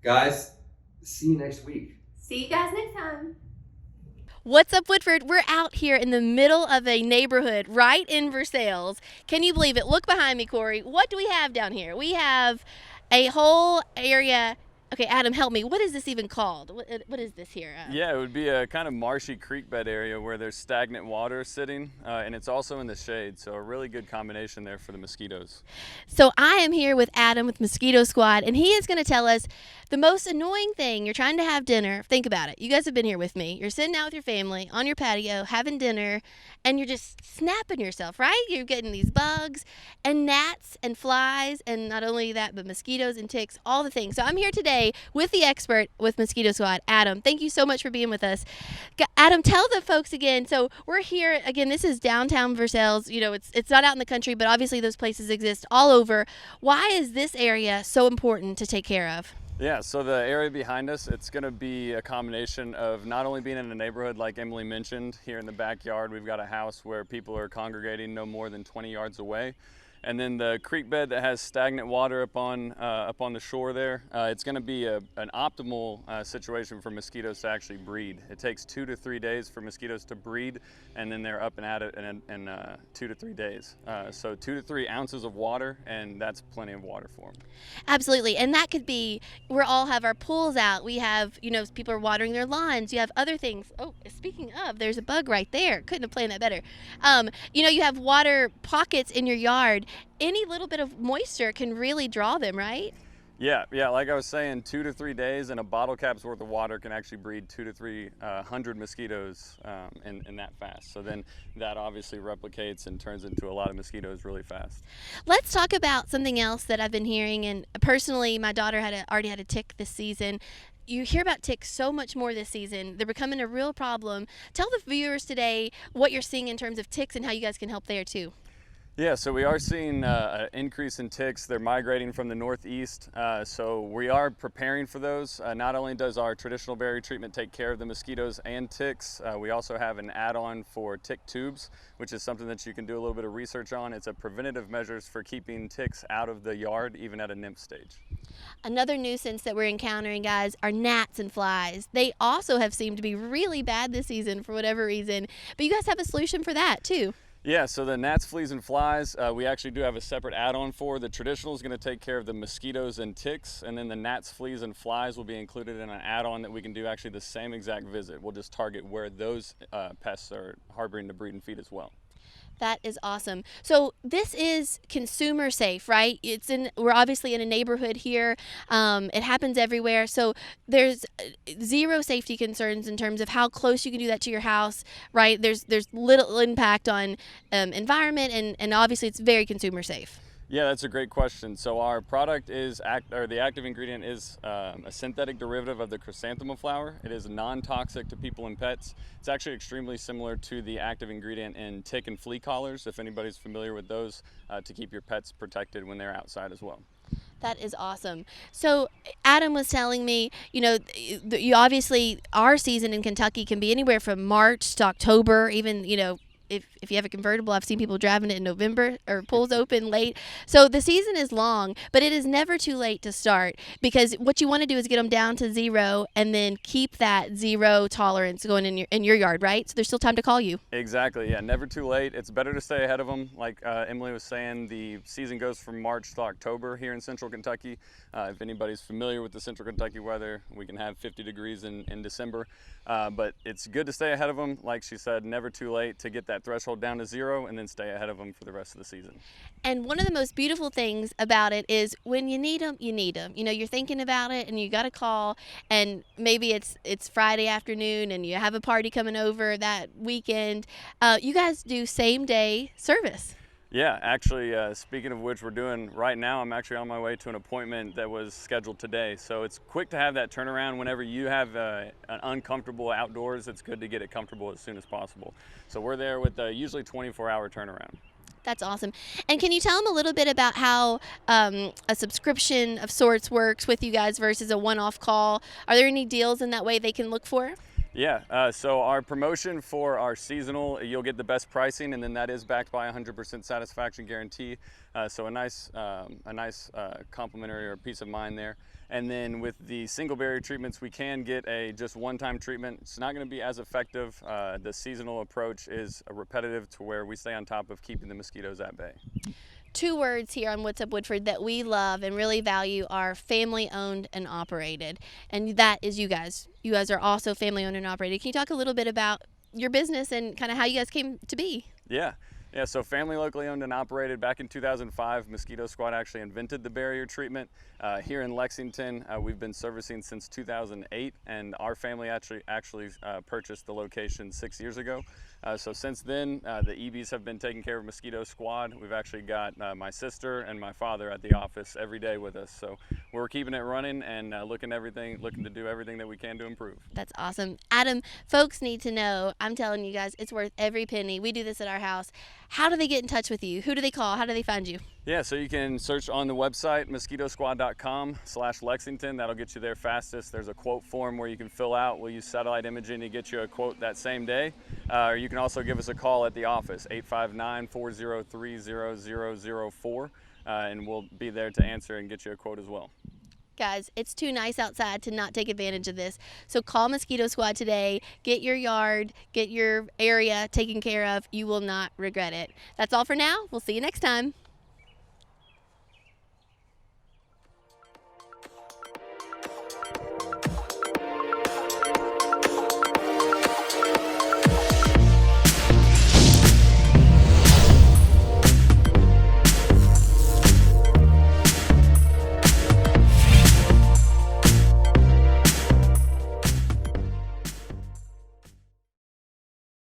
Guys, see you next week. See you guys next time. What's up, Woodford? We're out here in the middle of a neighborhood right in Versailles. Can you believe it? Look behind me, Corey. What do we have down here? We have a whole area. Okay, Adam, help me. What is this even called? What is this here? Yeah, it would be a kind of marshy creek bed area where there's stagnant water sitting, and it's also in the shade, so a really good combination there for the mosquitoes. So I am here with Adam with Mosquito Squad, and he is going to tell us the most annoying thing. You're trying to have dinner. Think about it. You guys have been here with me. You're sitting out with your family on your patio having dinner, and you're just snapping yourself, right? You're getting these bugs and gnats and flies, and not only that, but mosquitoes and ticks, all the things. So I'm here today with the expert with Mosquito Squad, Adam. Thank you so much for being with us. Adam, tell the folks again. So we're here again. This is downtown Versailles. You know, it's not out in the country, but obviously those places exist all over. Why is this area so important to take care of? Yeah, so the area behind us, it's going to be a combination of not only being in a neighborhood like Emily mentioned. Here in the backyard, we've got a house where people are congregating no more than 20 yards away. And then the creek bed that has stagnant water up on the shore there, it's going to be an optimal situation for mosquitoes to actually breed. It takes 2 to 3 days for mosquitoes to breed, and then they're up and at it in 2 to 3 days. So 2 to 3 ounces of water, and that's plenty of water for them. Absolutely. And that could be, we all have our pools out. We have, people are watering their lawns. You have other things. Oh, speaking of, there's a bug right there. Couldn't have planned that better. You have water pockets in your yard. Any little bit of moisture can really draw them, right? Yeah, like I was saying, 2 to 3 days and a bottle cap's worth of water can actually breed 2 to 300 mosquitoes in that fast. So then that obviously replicates and turns into a lot of mosquitoes really fast. Let's talk about something else that I've been hearing. And personally, my daughter already had a tick this season. You hear about ticks so much more this season. They're becoming a real problem. Tell the viewers today what you're seeing in terms of ticks and how you guys can help there too. Yeah, so we are seeing an increase in ticks. They're migrating from the northeast, so we are preparing for those. Not only does our traditional berry treatment take care of the mosquitoes and ticks, we also have an add-on for tick tubes, which is something that you can do a little bit of research on. It's a preventative measures for keeping ticks out of the yard, even at a nymph stage. Another nuisance that we're encountering, guys, are gnats and flies. They also have seemed to be really bad this season for whatever reason, but you guys have a solution for that too. Yeah, so the gnats, fleas, and flies, we actually do have a separate add-on for. The traditional is going to take care of the mosquitoes and ticks, and then the gnats, fleas, and flies will be included in an add-on that we can do actually the same exact visit. We'll just target where those pests are harboring to breed and feed as well. That is awesome. So this is consumer safe, right? We're obviously in a neighborhood here. It happens everywhere. So there's zero safety concerns in terms of how close you can do that to your house, right? There's little impact on environment, and obviously it's very consumer safe. Yeah, that's a great question. So our product is, the active ingredient is a synthetic derivative of the chrysanthemum flower. It is non-toxic to people and pets. It's actually extremely similar to the active ingredient in tick and flea collars, if anybody's familiar with those, to keep your pets protected when they're outside as well. That is awesome. So Adam was telling me, you obviously, our season in Kentucky can be anywhere from March to October, even, if you have a convertible, I've seen people driving it in November or pools open late. So the season is long, but it is never too late to start, because what you want to do is get them down to zero and then keep that zero tolerance going in your yard, right? So there's still time to call you. Exactly, yeah, never too late. It's better to stay ahead of them. Like Emily was saying, the season goes from March to October here in central Kentucky. If anybody's familiar with the central Kentucky weather, we can have 50 degrees in December. But it's good to stay ahead of them. Like she said, never too late to get that threshold down to zero and then stay ahead of them for the rest of the season. And one of the most beautiful things about it is when you need them, you need them. You're thinking about it and you got to call, and maybe it's Friday afternoon and you have a party coming over that weekend. You guys do same day service. Yeah, actually, speaking of which, we're doing right now, I'm actually on my way to an appointment that was scheduled today. So it's quick to have that turnaround whenever you have an uncomfortable outdoors. It's good to get it comfortable as soon as possible. So we're there with a usually 24-hour turnaround. That's awesome. And can you tell them a little bit about how a subscription of sorts works with you guys versus a one-off call? Are there any deals in that way they can look for? Yeah, so our promotion for our seasonal, you'll get the best pricing, and then that is backed by a 100% satisfaction guarantee. So a nice complimentary or peace of mind there. And then with the single barrier treatments, we can get a just one-time treatment. It's not going to be as effective. The seasonal approach is repetitive to where we stay on top of keeping the mosquitoes at bay. 2 words here on What's Up Woodford that we love and really value are family owned and operated. And that is you guys. You guys are also family owned and operated. Can you talk a little bit about your business and kind of how you guys came to be? Yeah, so family locally owned and operated. Back in 2005, Mosquito Squad actually invented the barrier treatment. Here in Lexington, we've been servicing since 2008, and our family actually purchased the location 6 years ago. So since then, the EBs have been taking care of Mosquito Squad. We've actually got my sister and my father at the office every day with us. So we're keeping it running and looking to do everything that we can to improve. That's awesome. Adam, folks need to know, I'm telling you guys, it's worth every penny. We do this at our house. How do they get in touch with you? Who do they call? How do they find you? Yeah, so you can search on the website, mosquitosquad.com/Lexington. That'll get you there fastest. There's a quote form where you can fill out. We'll use satellite imaging to get you a quote that same day. Or you can also give us a call at the office, 859-403-0004, and we'll be there to answer and get you a quote as well. Guys, it's too nice outside to not take advantage of this. So call Mosquito Squad today. Get your yard, get your area taken care of. You will not regret it. That's all for now. We'll see you next time.